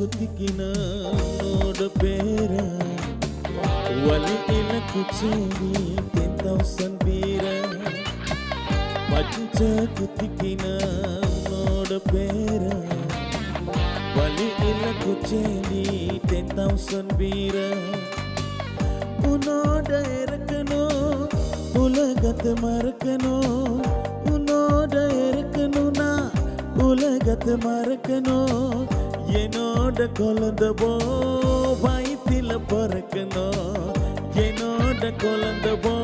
குத்திக்கின உன்னோட பேர வலியில குச்சேரி 10,000 வீர பச்ச குத்திக்கின உன்னோட பேர வலியில குச்சேரி 10,000 வீர உன்னோட இருக்கணும் உலகத்தை மறக்கணும் உன்னோட இருக்கணும்னா உலகத்தை மறக்கணும் என்னோட குழந்தவோ வயிற்றில பிறக்கணும் என்னோட குழந்தவோ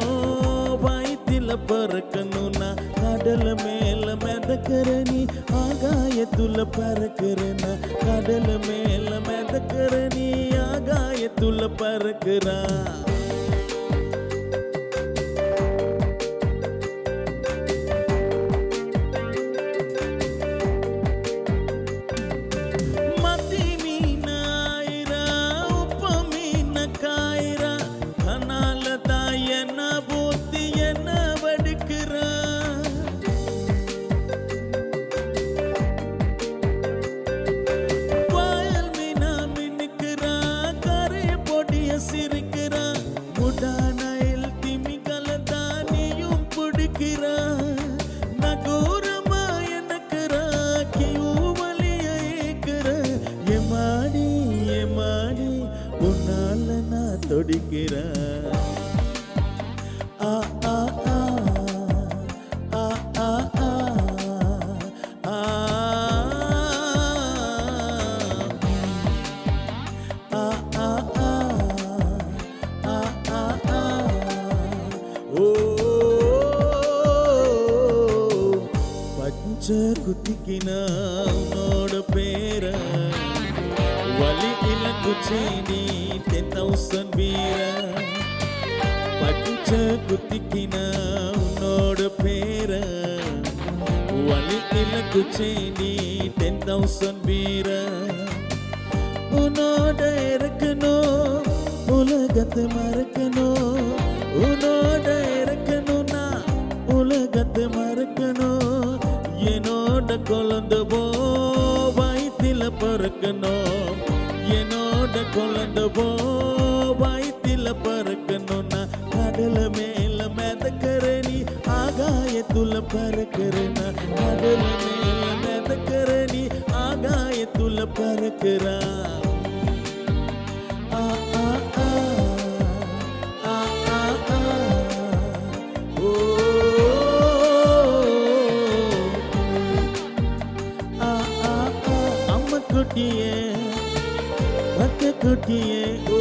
வயிற்றில பிறக்கணும்னா கடல் மேல மிதக்கிற நீ ஆகாயத்துல பறக்கிறனா கடல் மேல மிதக்கிற நீ ஆகாயத்துல பறக்கிறா சிரிக்கிறா முடானையில் திமிங்கல தானியும் பிடிக்கிறா நகூரமா எனக்குறா கியூவலியேக்கிற எமாடி எமாடி உன்னால நான் தொடிக்கிறா ஆ ஆ ஆ ஆ ஆ ஆ குத்திக்கின உன்னோட பேர வலியில குச்சேரி 10,000 வீர பச்ச குத்திக்கின உன்னோட பேர வலியில குச்சேரி 10,000 வீர உன்னோட இருக்கணும் உலகத்தை மறக்கணும் உன்னோட இருக்கணும்னா உலகத்தை மறக்கணும் என்னோட குழந்தவோ வயிற்றில பிறக்கணும் என்னோட குழந்தவோ வயிற்றில பிறக்கணும்னா கடல மேல மிதக்கிற நீ ஆகாயத்துல பறக்கிறனா கடல மேல மிதக்கிற நீ ஆகாயத்துல பறக்கிறா ஆ ஆ ஆ ஆ ஆ ஆ ஓ குட்டியே பக்க குட்டியே ஓ